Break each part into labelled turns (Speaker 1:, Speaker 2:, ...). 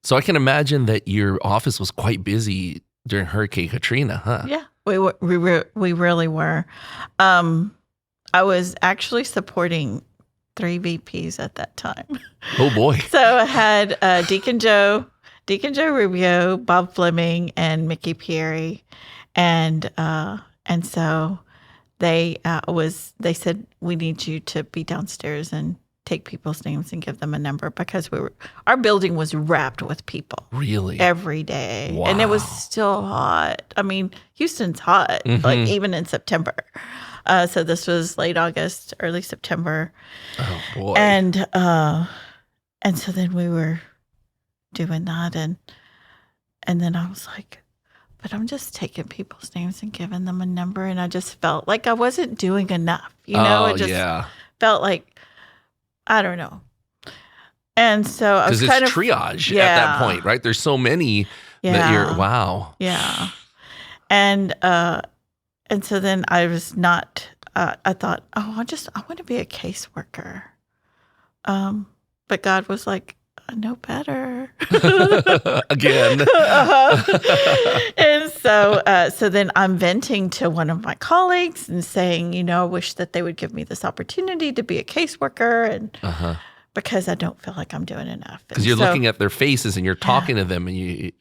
Speaker 1: So I can imagine that your office was quite busy during Hurricane Katrina, huh?
Speaker 2: Yeah, we really were. I was actually supporting 3 VPs at that time.
Speaker 1: Oh boy.
Speaker 2: So I had Deacon Joe Rubio, Bob Fleming, and Mickey Pieri, and so they said, we need you to be downstairs and take people's names and give them a number, because our building was wrapped with people.
Speaker 1: Really?
Speaker 2: Every day.
Speaker 1: Wow.
Speaker 2: And it was still hot. I mean, Houston's hot, like even in September. So this was late August, early September.
Speaker 1: Oh boy.
Speaker 2: And so then we were doing that, and then I was like, but I'm just taking people's names and giving them a number, and I just felt like I wasn't doing enough. It just felt like, I don't know. And so I was
Speaker 1: kind of triage at that point, right? There's so many that you're wow.
Speaker 2: Yeah. And so then I was not. I thought, I want to be a caseworker. But God was like, I know better.
Speaker 1: Again.
Speaker 2: And so then I'm venting to one of my colleagues and saying, I wish that they would give me this opportunity to be a caseworker, and because I don't feel like I'm doing enough.
Speaker 1: Because you're looking at their faces and you're talking to them,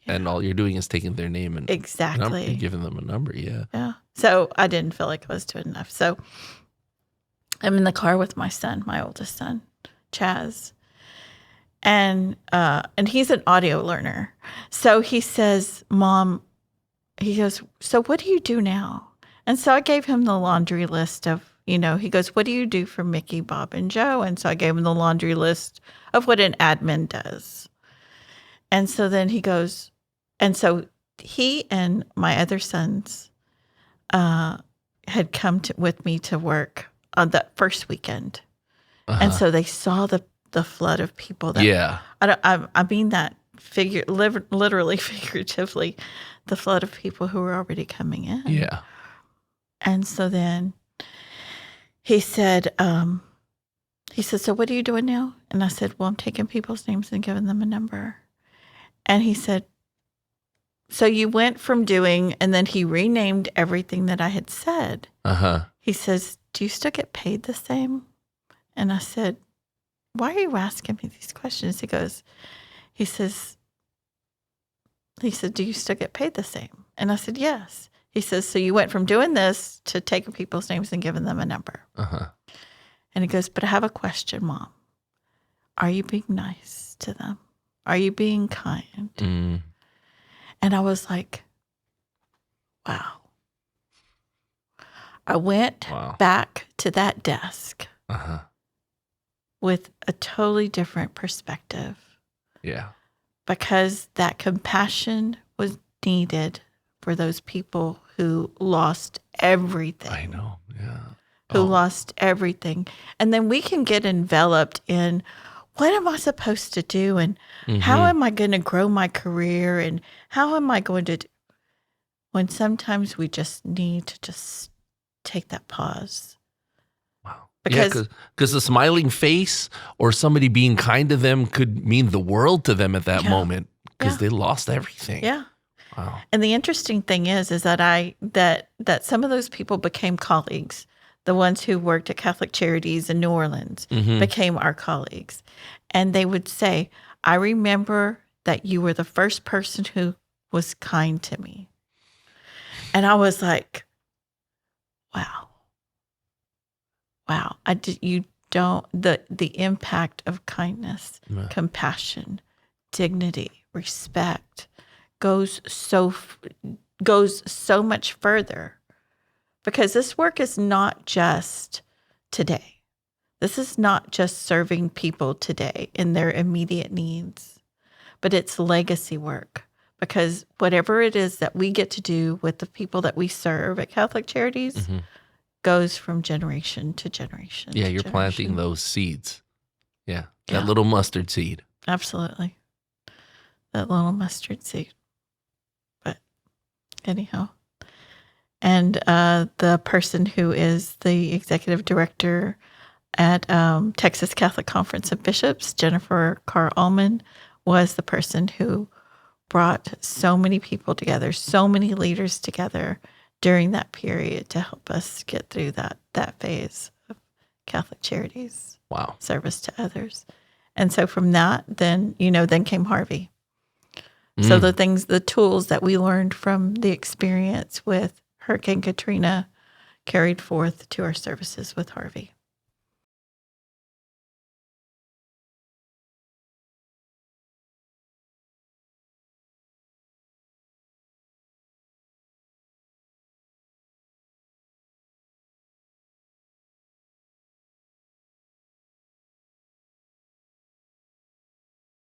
Speaker 1: and all you're doing is taking their name and
Speaker 2: exactly
Speaker 1: giving them a number. Yeah.
Speaker 2: Yeah. So I didn't feel like I was doing enough. So I'm in the car with my son, my oldest son, Chaz. And he's an audio learner. So he says, Mom, he goes, so what do you do now? And so I gave him the laundry list of, he goes, what do you do for Mickey, Bob, and Joe? And so I gave him the laundry list of what an admin does. And so then he goes, and so he and my other sons had come with me to work on that first weekend. And so they saw the flood of people that I mean that literally, figuratively, the flood of people who were already coming in.
Speaker 1: Yeah.
Speaker 2: And so then he said, so what are you doing now? And I said, well, I'm taking people's names and giving them a number. And he said, so you went from doing, and then he renamed everything that I had said. He says, do you still get paid the same? And I said, why are you asking me these questions? He said, do you still get paid the same? And I said, yes. He says, so you went from doing this to taking people's names and giving them a number. And he goes, but I have a question, Mom. Are you being nice to them? Are you being kind? And I was like, wow. I went back to that desk with a totally different perspective.
Speaker 1: Yeah.
Speaker 2: Because that compassion was needed for those people who lost everything.
Speaker 1: I know, yeah.
Speaker 2: Who lost everything. And then we can get enveloped in, what am I supposed to do? And how am I going to grow my career? And how am I going to when sometimes we just need to just take that pause.
Speaker 1: Wow. Because the smiling face or somebody being kind to them could mean the world to them at that moment, because they lost everything.
Speaker 2: Yeah.
Speaker 1: Wow.
Speaker 2: And the interesting thing is that that some of those people became colleagues. The ones who worked at Catholic Charities in New Orleans became our colleagues. And they would say, I remember that you were the first person who was kind to me. And I was like, wow. Wow. The impact of kindness, compassion, dignity, respect goes so much further. Because this work is not just today. This is not just serving people today in their immediate needs, but it's legacy work. Because whatever it is that we get to do with the people that we serve at Catholic Charities goes from generation to generation.
Speaker 1: Yeah, you're planting those seeds. Yeah, that little mustard seed.
Speaker 2: Absolutely. That little mustard seed. But anyhow. And the person who is the executive director at Texas Catholic Conference of Bishops, Jennifer Carr Ullman, was the person who brought so many people together, so many leaders together during that period to help us get through that phase of Catholic Charities.
Speaker 1: Wow.
Speaker 2: Service to others. And so from that, then came Harvey. So the tools that we learned from the experience with Hurricane Katrina carried forth to our services with Harvey.